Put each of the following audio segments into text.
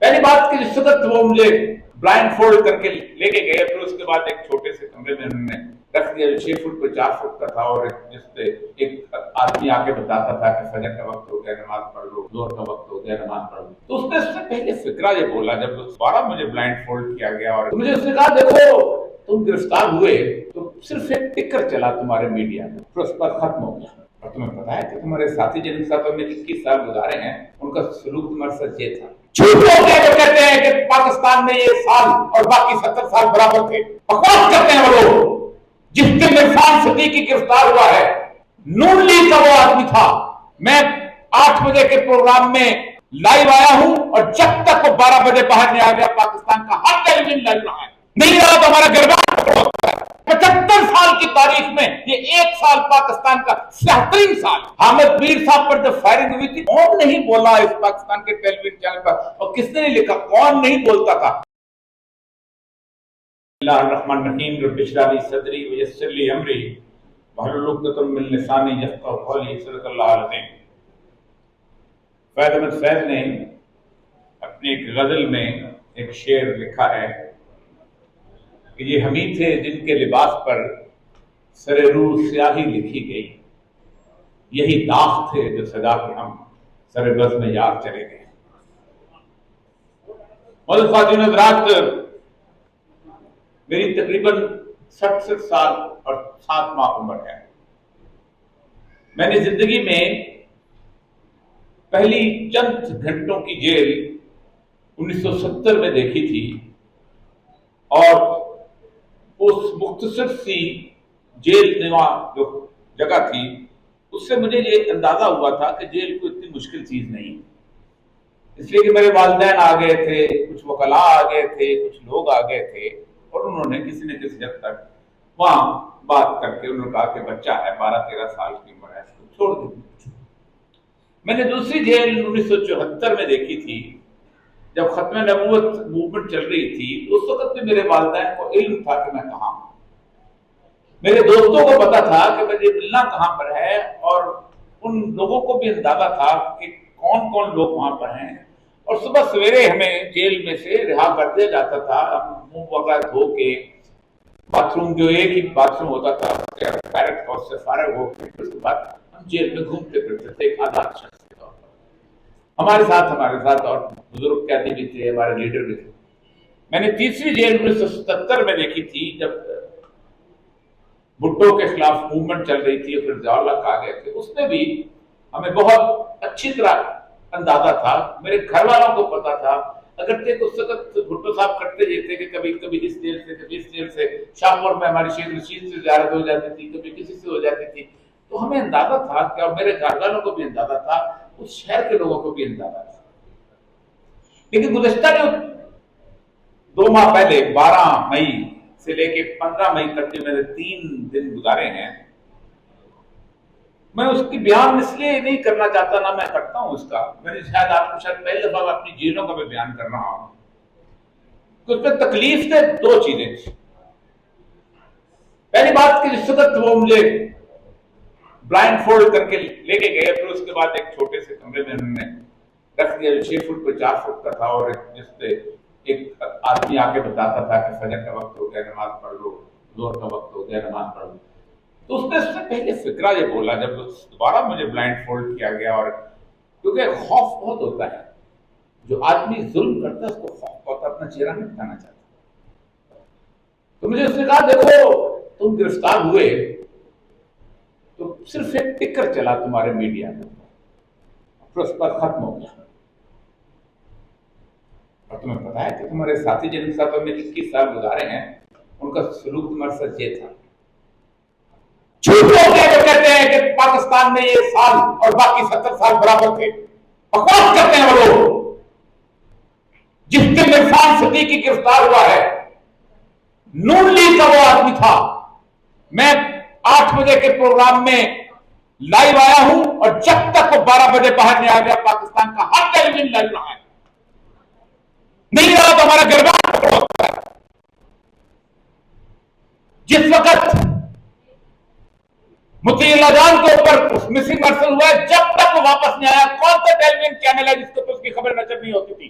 پہلی بات کہ جس وقت وہ مجھے بلائنڈ فولڈ کر کے لے کے گئے، پھر اس کے بعد ایک چھوٹے سے کمرے میں انہوں نے رکھ دیا جو 6 فٹ پہ 4 فٹ کا تھا، اور جس پہ ایک آدمی آ کے بتاتا تھا کہ فجر کا وقت ہو گیا نماز پڑھ لو، ظہر کا وقت ہو گیا نماز پڑھ لو۔ تو اس نے اس سے پہلے فکرہ یہ بولا جب دوبارہ مجھے بلائنڈ فولڈ کیا گیا، اور مجھے اس نے کہا دیکھو تم گرفتار ہوئے تو صرف ایک ٹکر چلا تمہارے میڈیا میں، پھر اس پر ختم ہو گیا، اور تمہیں پتا ہے کہ تمہارے ساتھی جن کے ساتھ ہم نے 21 سال گزارے ہیں ان کا سلوک تمہارے ساتھ یہ تھا۔ جھوٹ بولتے ہیں جو کہتے ہیں کہ پاکستان میں یہ سال اور باقی 70 سال برابر تھے، بکواس کرتے ہیں وہ لوگ۔ جس دن عرفان صدیقی گرفتار ہوا ہے، نون لیگ کا وہ آدمی تھا، میں 8 بجے کے پروگرام میں لائیو آیا ہوں، اور جب تک وہ 12 بجے باہر نہیں آ گیا پاکستان کا ہر ٹیلی ویژن لائیو رہا ہے، نہیں رہا تو ہمارا گربان ہوتا ہے۔ 75 سال کی تاریخ میں یہ ایک سال پاکستان کا 73 سال۔ حامد میر صاحب پر جب فائرنگ ہوئی تھی، کون نہیں بولا اس پاکستان کے ٹیلی ویژن چینل پر، اور کس نے نہیں لکھا، کون نہیں بولتا تھا؟ اللہ الرحمن الرحیم، رب اشرح لی صدری ویسر لی امری واحلل عقدۃ من لسانی یفقہوا قولی، صدق اللہ العظیم۔ فیض احمد فیض نے اپنی ایک غزل میں ایک شعر لکھا ہے کہ یہ ہم ہی تھے جن کے لباس پر سر روح سیاہی لکھی گئی، یہی داغ تھے جو صدا کے ہم سر بزم یار چلے گئے۔ مولانا خواتین حضرات، میری تقریباً 67 سال اور 7 ماہ عمر ہے۔ میں نے زندگی میں پہلی چند گھنٹوں کی جیل 1970 میں دیکھی تھی، اور اس مختصر سی جیل نما جو جگہ تھی اس سے مجھے یہ اندازہ ہوا تھا کہ جیل کوئی اتنی مشکل چیز نہیں، اس لیے کہ میرے والدین آ گئے تھے، کچھ وکلاء آ گئے تھے، کچھ لوگ آ گئے تھے، اور انہوں نے کسی نہ کسی حد تک وہاں بات کر کے انہوں نے کہا کہ بچہ ہے 12-13 سال کی عمر ہے، اس کو چھوڑ دیں۔ میں نے دوسری جیل 1974 میں دیکھی تھی، جب ختم نبوت موومنٹ چل رہی تھی، اس وقت بھی میرے والدین کو علم تھا کہ میں کہاں ہوں، میرے دوستوں کو پتا تھا کہ مجھے ملنا کہاں پر ہے، اور ان لوگوں کو بھی اندازہ تھا کہ کون کون لوگ وہاں پر ہیں، اور صبح سویرے ہمیں جیل میں سے رہا کر دیا جاتا تھا، ہم منہ وغیرہ دھو کے، باتھ روم جو ایک ہی باتھ روم ہوتا تھا ڈائریکٹ ہاؤس سے فارغ ہو کے، اس کے بعد ہم جیل میں گھومتے پھرتے تھے ایک آزاد شخص کے طور پر، ہمارے ساتھ اور بزرگ قیدی بھی تھے، ہمارے لیڈر بھی تھے۔ میں نے تیسری جیل 1977 میں دیکھی تھی، جب بھٹو کے خلاف موومنٹ چل رہی تھی، پھر ضیاء اللہ آ گئے تھے، اس میں بھی ہمیں بہت اچھی طرح اندازہ تھا، میرے گھر والوں کو پتا تھا، اگرچہ اس وقت بھٹو صاحب کرتے یہ تھے کہ کبھی کبھی اس جیل سے کبھی اس جیل سے، شاہپور میں ہماری شیخ رشید سے زیارت ہو جاتی تھی، کبھی کسی سے ہو جاتی تھی، تو ہمیں اندازہ تھا کہ، اور میرے گھر والوں کو بھی اندازہ تھا، اس شہر کے لوگوں کو بھی اندازہ تھا۔ لیکن گزشتہ جو 2 ماہ پہلے 12 مئی سے لے کے 15 مئی تک جو میں نے 3 دن گزارے ہیں، میں اس کی بیان اس لیے نہیں کرنا چاہتا، نہ میں کرتا ہوں اس کا، میں نے شاید آپ کو شاید پہلی دفعہ اپنی جیلوں کا میں بیان کر رہا ہوں، تو اس میں تکلیف سے 2 چیزیں تھیں۔ پہلی بات کہ جس وقت وہ مجھے بلائنڈ فولڈ کر کے لے کے گئے، پھر اس کے بعد ایک چھوٹے سے کمرے میں انہوں نے رکھ دیا جو 6 فٹ پہ 4 فٹ کا تھا، اور جس پہ ایک آدمی آ کے بتاتا تھا کہ فجر کا وقت ہو گیا نماز پڑھ لو، ظہر کا وقت ہو گیا نماز پڑھ لو۔ تو اس نے اس سے پہلے فکرہ یہ بولا جب دوبارہ مجھے بلائنڈ فولڈ کیا گیا، اور کیونکہ خوف بہت ہوتا ہے، جو آدمی ظلم کرتا ہے اس کو خوف ہوتا ہے، اپنا چہرہ نہیں دکھانا چاہتا، تو مجھے اس نے کہا دیکھو تم گرفتار ہوئے تو صرف ایک ٹکر چلا تمہارے میڈیا میں، پھر اس پر ختم ہو گیا، اور تمہیں پتا ہے کہ تمہارے ساتھی جن کے ساتھ ہم نے 21 سال گزارے ہیں ان کا سلوک تمہارے ساتھ یہ تھا۔ جھوٹ بولتے ہیں جو کہتے ہیں کہ پاکستان میں یہ سال اور باقی 70 سال برابر تھے، بکواس کرتے ہیں وہ لوگ۔ جس دن عرفان صدیقی گرفتار ہوا ہے، نون لیگ کا وہ آدمی تھا، میں 8 بجے کے پروگرام میں لائیو آیا ہوں، اور جب تک وہ 12 بجے باہر نہیں آ گیا پاکستان کا ہر ٹیلی ویژن لائیو رہا ہے، نہیں رہا تو ہمارا گربان ہوتا ہے۔ جس وقت مطیع اللہ جان کے اوپر مسنگ پرسن ہوا ہے، جب تک وہ واپس نہیں آیا، کون سا ٹیلی ویژن چینل ہے جس کو اس کی خبر نشر نہیں ہوتی تھی؟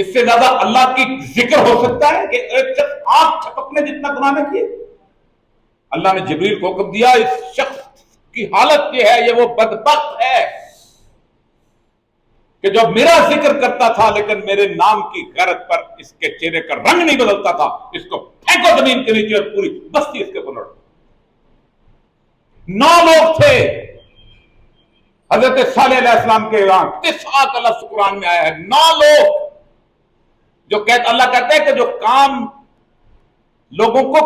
اس سے زیادہ اللہ کی ذکر ہو سکتا ہے کہ ایک شخص آنکھ چھپکنے جتنا گناہ نہ کیے؟ اللہ نے جبریل کو حکم دیا اس شخص کی حالت یہ ہے، یہ وہ بدبخت ہے کہ جو میرا ذکر کرتا تھا لیکن میرے نام کی غیرت پر اس کے چہرے کا رنگ نہیں بدلتا تھا، اس کو پھینکو زمین کے نیچے اور پوری بستی اس کے اوپر لڑ۔ 9 لوگ تھے حضرت صالح علیہ السلام کے یہاں، 9 کا لفظ قرآن میں آیا ہے، 9 لوگ جو اللہ کہتے ہیں کہ جو کام لوگوں کو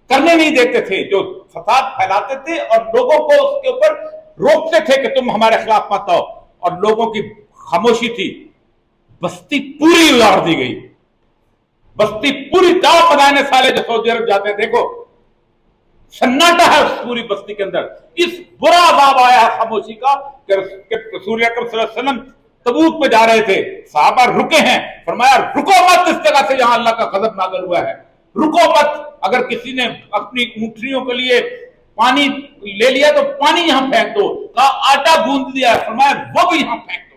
کرنے نہیں دیتے تھے، جو فساد پھیلاتے تھے اور لوگوں کو اس کے اوپر روکتے تھے کہ تم ہمارے خلاف مت آؤ، اور لوگوں کی خاموشی تھی، بستی پوری اجاڑ دی گئی، بستی پوری دعوت بنانے سالے جو سعودی عرب جاتے ہیں، دیکھو سناٹا ہے اس پوری بستی کے اندر، اس برا عذاب آیا ہے خاموشی کا کہ رسول اکرم صلی اللہ علیہ وسلم تبوک پہ جا رہے تھے، صحابہ رکے ہیں، فرمایا رکو مت اس جگہ سے جہاں اللہ کا غضب نازل ہوا ہے، رکو مت۔ اگر کسی نے اپنی اونٹنیوں کے لیے پانی لے لیا تو پانی یہاں پھینک دو، کہا آٹا گوندھ دیا، فرمایا وہ بھی یہاں پھینک دو۔